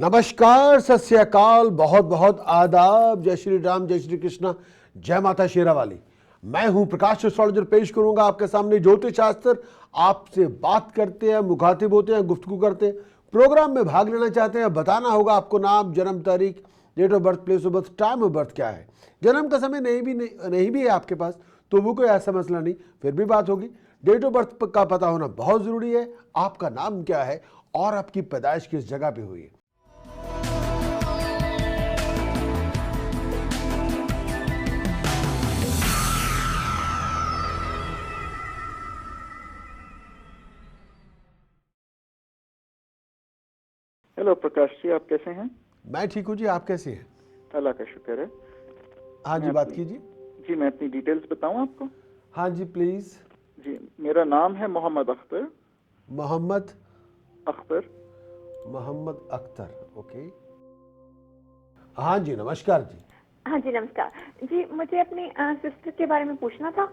नमस्कार, सत श्री अकाल, बहुत बहुत आदाब, जय श्री राम, जय श्री कृष्णा, जय माता शेरावाली। मैं हूं प्रकाश एस्ट्रोलॉजर, पेश करूंगा आपके सामने ज्योतिष शास्त्र। आपसे बात करते हैं, मुखातिब होते हैं, गुफ्तगू करते हैं। प्रोग्राम में भाग लेना चाहते हैं, बताना होगा आपको नाम, जन्म तारीख, date of birth, place of birth, time of birth क्या है। जन्म का समय नहीं भी है आपके पास तो वो कोई ऐसा मसला नहीं, फिर भी बात होगी। डेट ऑफ बर्थ का पता होना बहुत जरूरी है। आपका नाम क्या है और आपकी पैदाइश किस जगह पे हुई है। हेलो प्रकाश जी, आप कैसे हैं? मैं ठीक हूँ जी, आप कैसे हैं? अल्लाह का शुक्र है। हाँ जी, बात कीजिए। जी, मैं अपनी डिटेल्स बताऊं आपको? हाँ जी, प्लीज। जी, मेरा नाम है मोहम्मद अख्तर। मोहम्मद अख्तर। मोहम्मद अख्तर, ओके। हाँ जी, नमस्कार जी। हाँ जी, नमस्कार जी। मुझे अपनी सिस्टर के बारे में पूछना था।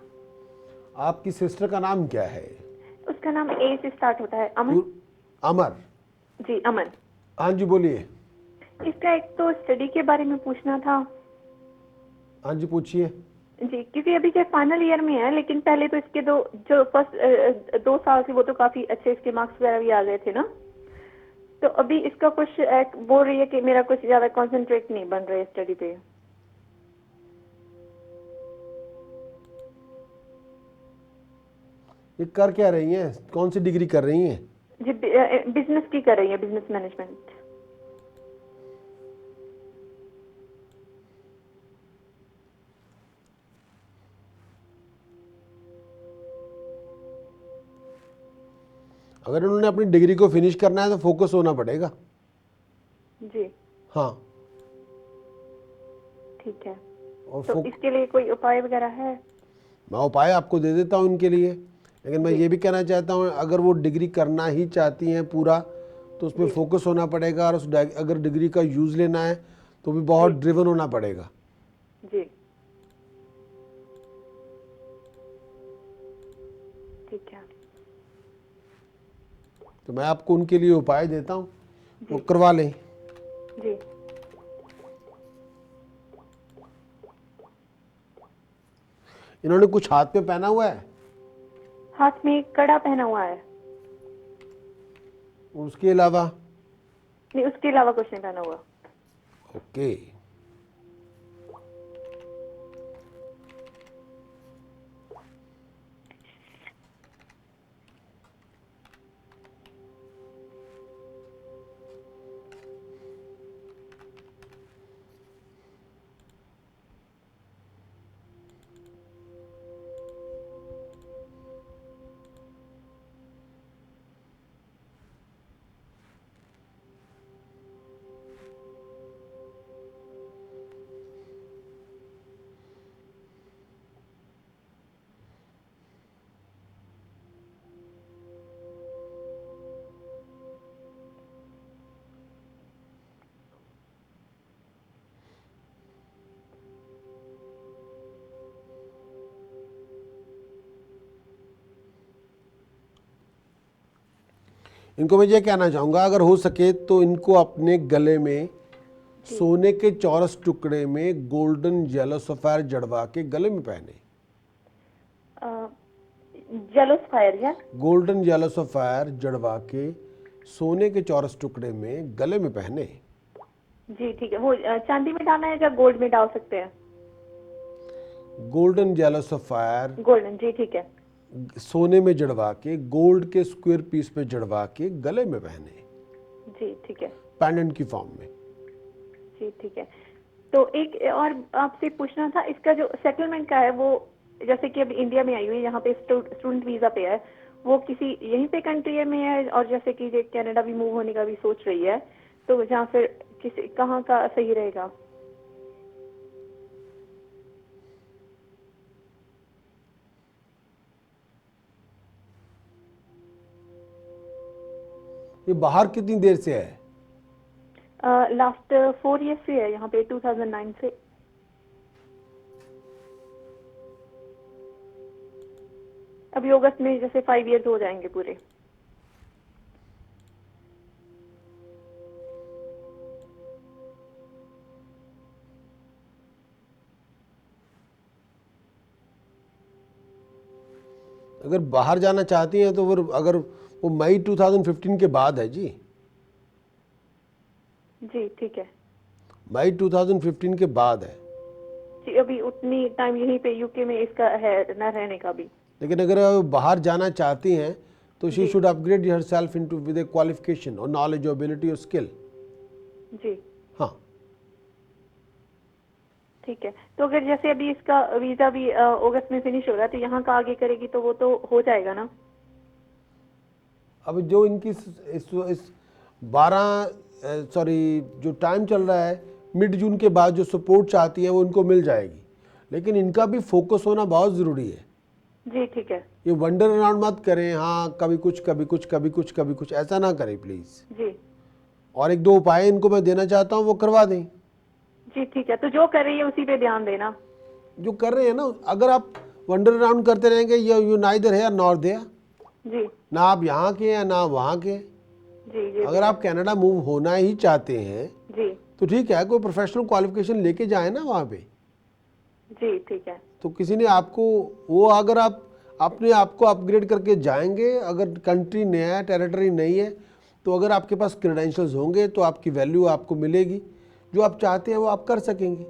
आपकी सिस्टर का नाम क्या है? उसका नाम ए से स्टार्ट होता है। अमन। अमर। जी, अमन। हाँ जी, बोलिए। इसका एक तो स्टडी के बारे में पूछना था। हाँ जी, पूछिए। जी, क्योंकि अभी क्या फाइनल ईयर में है, लेकिन पहले तो इसके जो फर्स्ट 2 साल से वो तो काफी अच्छे इसके मार्क्स वगैरह भी आ गए थे ना। तो अभी इसका कुछ बोल रही है कि मेरा कुछ ज्यादा कंसंट्रेट नहीं बन रहा है स्टडी पे। ये कर क्या रही हैं? कौन सी डिग्री कर रही हैं? जी, बिजनेस की कर रही है, बिजनेस मैनेजमेंट। अगर उन्होंने अपनी डिग्री को फिनिश करना है तो फोकस होना पड़ेगा। जी, हाँ। ठीक है। और तो इसके लिए कोई उपाय वगैरह है? मैं उपाय आपको दे देता हूँ इनके लिए, लेकिन मैं ये भी कहना चाहता हूँ अगर वो डिग्री करना ही चाहती हैं पूरा तो उसमें फोकस होना पड़ेगा। और अगर डिग्री का यूज़ लेना है तो भी बहुत ड्रिवन होना पड़ेगा। जी, ठीक है। तो मैं आपको उनके लिए उपाय देता हूँ, वो करवा लें। जी, इन्होंने कुछ हाथ पे पहना हुआ है? हाथ में कड़ा पहना हुआ है। उसके अलावा? नहीं, उसके अलावा कुछ नहीं पहना हुआ। ओके। इनको मैं ये कहना चाहूँगा, अगर हो सके तो इनको अपने गले में सोने के चौरस टुकड़े में गोल्डन येलो सफायर जड़वा के गले में पहने। जेलो फायर या? गोल्डन येलो सफायर जड़वा के सोने के चौरस टुकड़े में गले में पहने। जी, ठीक है। वो चांदी में डालना है या गोल्ड में डाल सकते हैं? गोल्डन येलो सफायर गोल्डन, जी ठीक है। सोने में जड़वा के, गोल्ड के स्क्वायर पीस पे जड़वा के गले में पहने, जी ठीक है। पेंडेंट की फॉर्म में। जी ठीक है। तो एक और आपसे पूछना था, इसका जो सेटलमेंट का है वो, जैसे कि अभी इंडिया में आई हुई है, यहाँ पे स्टूडेंट वीजा पे है, वो किसी यहीं पे कंट्री में है, और जैसे कि कनाडा भी मूव होने का भी सोच रही है, तो जहाँ फिर किसी कहाँ का सही रहेगा? ये बाहर कितनी देर से है? लास्ट 4 ईयर्स से है यहाँ पे, 2009 से। अभी अगस्त में जैसे 5 ईयर्स हो जाएंगे पूरे। अगर बाहर जाना चाहती हैं तो फिर अगर वो मई 2015 के बाद है जी, जी ठीक है मई 2015 के बाद है। जी। अभी उतनी टाइम यहीं पे यूके में इसका है न रहने का भी। लेकिन अगर वो बाहर जाना चाहती हैं तो she should upgrade her self into with A qualification और नॉलेज और एबिलिटी और स्किल। जी हाँ, ठीक है। तो अगर जैसे अभी इसका वीजा भी अगस्त में फिनिश हो रहा है तो यहाँ का आगे करेगी तो वो तो हो जाएगा ना? अब जो इनकी इस 12 सॉरी जो टाइम चल रहा है मिड जून के बाद जो सपोर्ट चाहती है वो इनको मिल जाएगी, लेकिन इनका भी फोकस होना बहुत ज़रूरी है। जी ठीक है ये वंडर अराउंड मत करें, हाँ कभी कुछ कभी कुछ कभी कुछ कभी कुछ, ऐसा ना करें प्लीज़। जी और एक दो उपाय इनको मैं देना चाहता हूँ, वो करवा दें। जी ठीक है। तो जो कर रही है उसी पे ध्यान देना। जो कर रहे हैं ना, अगर आप वंडर अराउंड करते रहेंगे यू नाइदर है नॉर देयर, जी ना आप यहाँ के हैं ना वहाँ के। जी जी अगर आप कनाडा मूव होना ही चाहते हैं जी तो ठीक है, कोई प्रोफेशनल क्वालिफिकेशन लेके जाए ना वहाँ पे। जी ठीक है तो किसी ने आपको वो, अगर आप अपने आप को अपग्रेड करके जाएंगे, अगर कंट्री नया है, टेरिटरी नहीं है, तो अगर आपके पास क्रेडेंशियल्स होंगे तो आपकी वैल्यू आपको मिलेगी, जो आप चाहते हैं वो आप कर सकेंगे।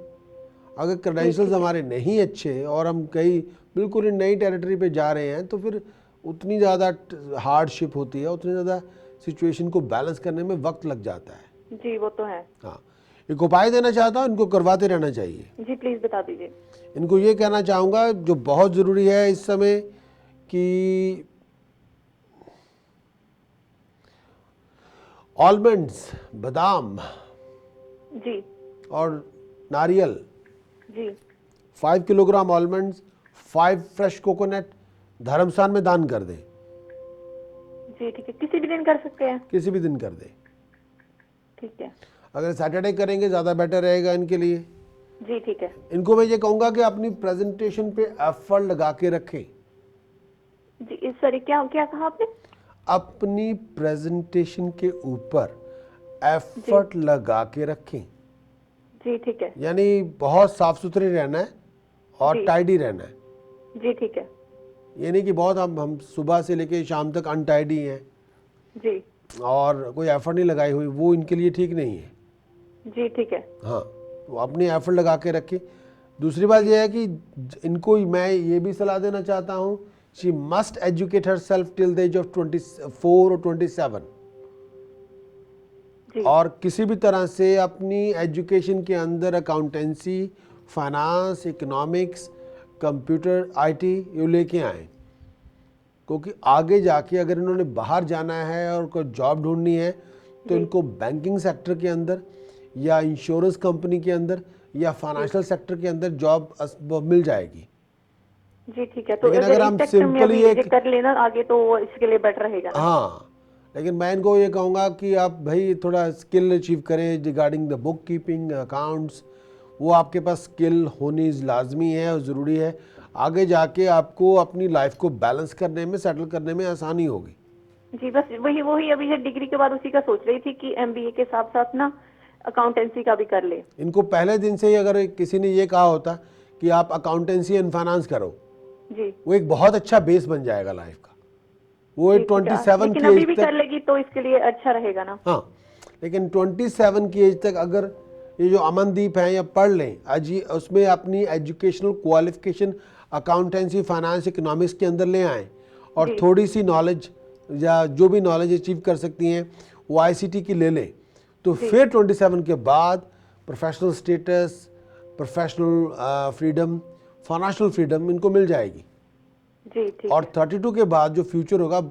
अगर क्रेडेंशियल्स हमारे नहीं अच्छे और हम कहीं बिल्कुल ही नई टेरिटरी पे जा रहे हैं तो फिर उतनी ज़्यादा हार्डशिप होती है, उतनी ज़्यादा सिचुएशन को बैलेंस करने में वक्त लग जाता है। जी वो तो है। हाँ, एक उपाय देना चाहता हूँ, इनको करवाते रहना चाहिए। जी प्लीज बता दीजिए। इनको ये कहना चाहूँगा जो बहुत ज़रूरी है इस समय कि आलमंड्स, बादाम जी और नारियल, जी 5 किलोग्राम आलमंड्स, 5 फ्रेश कोकोनट धर्मस्थान में दान कर दें। जी ठीक है। किसी भी दिन कर सकते हैं? किसी भी दिन कर दें। ठीक है अगर सैटरडे करेंगे ज़्यादा बेटर रहेगा इनके लिए। जी ठीक है। इनको मैं ये कहूँगा कि अपनी प्रेजेंटेशन पे एफर्ट लगा के रखें। जी सॉरी क्या क्या कहा आपने? अपनी प्रेजेंटेशन के ऊपर एफर्ट लगा के रखें। जी ठीक है यानी बहुत साफ सुथरे रहना है और जी। टाइडी रहना है। जी ठीक है ये नहीं कि बहुत हम सुबह से लेके शाम तक अनटाइडी हैं जी और कोई एफर्ट नहीं लगाई हुई, वो इनके लिए ठीक नहीं है। जी ठीक है हाँ, तो अपनी एफर्ट लगा के रखें। दूसरी बात यह है कि इनको मैं ये भी सलाह देना चाहता हूँ, she must educate herself till the age of 24 और 27। जी और किसी भी तरह से अपनी एजुकेशन के अंदर accountancy, finance, economics, computer, IT ये लेके आएँ, क्योंकि आगे जाके अगर इन्होंने बाहर जाना है और कोई जॉब ढूंढनी है तो इनको बैंकिंग सेक्टर के अंदर या इंश्योरेंस कंपनी के अंदर या फाइनेंशियल सेक्टर के अंदर जॉब मिल जाएगी। जी ठीक है। तो लेकिन अगर हम इस सेक्टर में सिंपली अभी एक, ये कर लेना आगे तो वो इसके लिए बेटर रहेगा ना? हाँ, लेकिन मैं इनको ये कहूँगा कि आप भाई थोड़ा स्किल अचीव करें regarding the book keeping, accounts, वो आपके पास स्किल होनी लाजमी है और ज़रूरी है। आगे जाके आपको अपनी लाइफ को बैलेंस करने में, सेटल करने में आसानी होगी। जी बस वही अभी डिग्री के बाद उसी का सोच रही थी कि एमबीए के साथ साथ ना अकाउंटेंसी का भी कर ले। इनको पहले दिन से ही अगर किसी ने ये कहा होता कि आप अकाउंटेंसी एंड फाइनेंस करो, जी वो एक बहुत अच्छा बेस बन जाएगा लाइफ का। वो जी, 27 लेकिन की अभी एज भी तक, कर लेगी तो इसके लिए अच्छा रहेगा ना? हाँ, लेकिन 27 की एज तक अगर ये जो अमनदीप हैं या पढ़ लें आज ही, उसमें अपनी educational qualification accountancy, finance, economics के अंदर ले आएँ और जी। थोड़ी सी नॉलेज या जो भी नॉलेज अचीव कर सकती हैं वो आईसीटी की ले लें, तो फिर 27 के बाद professional status, professional freedom, financial freedom इनको मिल जाएगी। जी ठीक और है 32 के बाद जो फ्यूचर होगा,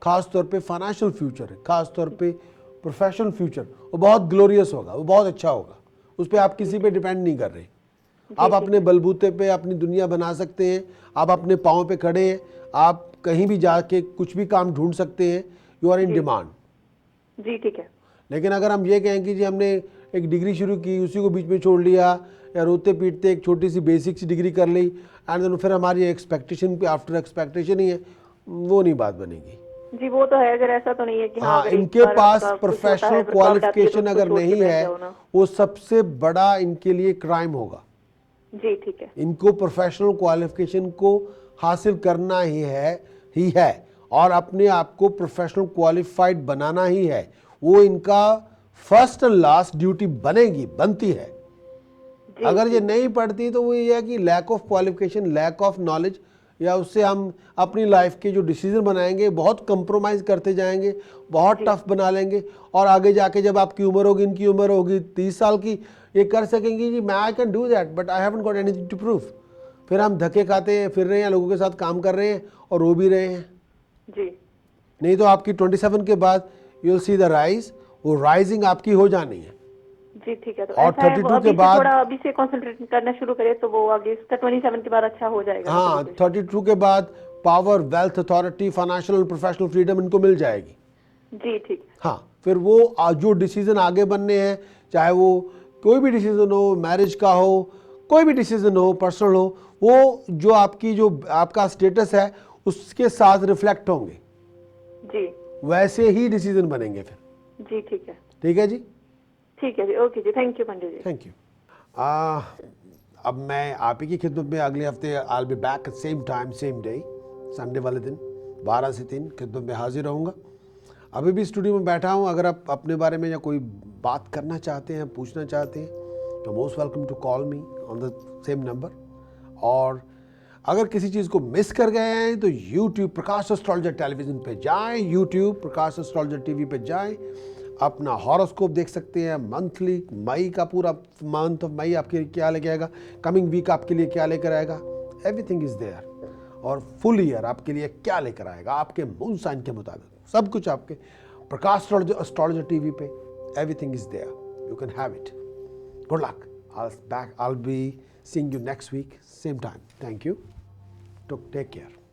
खास तौर पे फाइनेंशियल फ्यूचर है, खास तौर पे प्रोफेशनल फ्यूचर, वो बहुत ग्लोरियस होगा, वो बहुत अच्छा होगा। उस पर आप किसी पे डिपेंड नहीं कर रहे, आप अपने बलबूते पे अपनी दुनिया बना सकते हैं, आप अपने पाँव पे खड़े हैं, आप कहीं भी जाके कुछ भी काम ढूंढ सकते हैं, यू आर इन डिमांड। जी ठीक है लेकिन अगर हम ये कहें कि जी हमने एक डिग्री शुरू की, उसी को बीच में छोड़ लिया, या रोते पीटते एक छोटी सी बेसिक सी डिग्री कर ली एंड देन फिर हमारी एक्सपेक्टेशन पे आफ्टर एक्सपेक्टेशन ही है, वो नहीं बात बनेगी। जी वो तो है। अगर ऐसा तो नहीं है कि हाँ, अगर एक इनके बार पास आपका कुछ होता प्रोफेशनल है, रुकावट आती है, तो क्वालिफिकेशन उसको अगर छोड़ के नहीं बैठ है, जाओ ना। वो सबसे बड़ा इनके लिए क्राइम होगा। जी ठीक है इनको प्रोफेशनल क्वालिफिकेशन को हासिल करना ही है ही है और अपने आप को प्रोफेशनल क्वालिफाइड बनाना ही है। वो इनका फर्स्ट एंड लास्ट ड्यूटी बनती है। अगर ये नहीं पढ़ती तो वो ये है कि lack of qualification, lack of knowledge, या उससे हम अपनी लाइफ के जो डिसीजन बनाएंगे बहुत कंप्रोमाइज़ करते जाएंगे, बहुत टफ बना लेंगे, और आगे जाके जब आपकी उम्र होगी, इनकी उम्र होगी 30 साल की, ये कर सकेंगी जी मैं I can do that but I haven't got anything to prove. फिर हम धक्के खाते हैं, फिर रहे हैं, लोगों के साथ काम कर रहे हैं और रो भी रहे हैं जी नहीं तो आपकी 27 के बाद you will see the rise, वो राइजिंग आपकी हो जानी है। जी ठीक है। तो और ऐसा है, 32 वो अभी के से बाद- थोड़ा अभी से कंसंट्रेट करना शुरू करे तो वो आगे इसका 27 के बाद अच्छा हो जाएगा। हाँ, मतलब 32 के बाद पावर, वेल्थ, अथॉरिटी, फाइनेंशियल और प्रोफेशनल फ्रीडम इनको मिल जाएगी। जी ठीक। हाँ, फिर वो जो डिसीजन आगे बनने हैं, चाहे वो कोई भी डिसीजन हो, मैरिज का हो, कोई भी डिसीजन हो, पर्सनल हो, वो जो आपका स्टेटस है उसके साथ रिफ्लेक्ट होंगे, जी वैसे ही डिसीजन बनेंगे फिर। जी ठीक है। ठीक है जी, ठीक है जी, ओके जी, thank you Pandit ji. Thank you. अब मैं आप ही की खिदमत में अगले हफ्ते I will be back at same time same day, Sunday वाले दिन 12 से 3 खिदमत में हाजिर रहूँगा। अभी भी स्टूडियो में बैठा हूँ, अगर आप अपने बारे में या कोई बात करना चाहते हैं, पूछना चाहते हैं, तो most welcome to call me on the same number. और अगर किसी चीज़ को मिस कर गए हैं तो यूट्यूब प्रकाश एस्ट्रोलॉजर टेलीविज़न पे जाएं, यूट्यूब प्रकाश एस्ट्रोलॉजर टीवी पे जाएं, अपना हॉरोस्कोप देख सकते हैं। मंथली मई का पूरा मंथ ऑफ मई आपके लिए क्या लेके आएगा, कमिंग वीक आपके लिए क्या लेकर आएगा, एवरीथिंग इज़ देयर। और फुल ईयर आपके लिए क्या लेकर आएगा आपके मून साइन के मुताबिक, सब कुछ आपके प्रकाश एस्ट्रोलॉजर टीवी पे, everything is there, you can have it. Good luck, I'll be seeing you next week, same time. Thank you. Take care.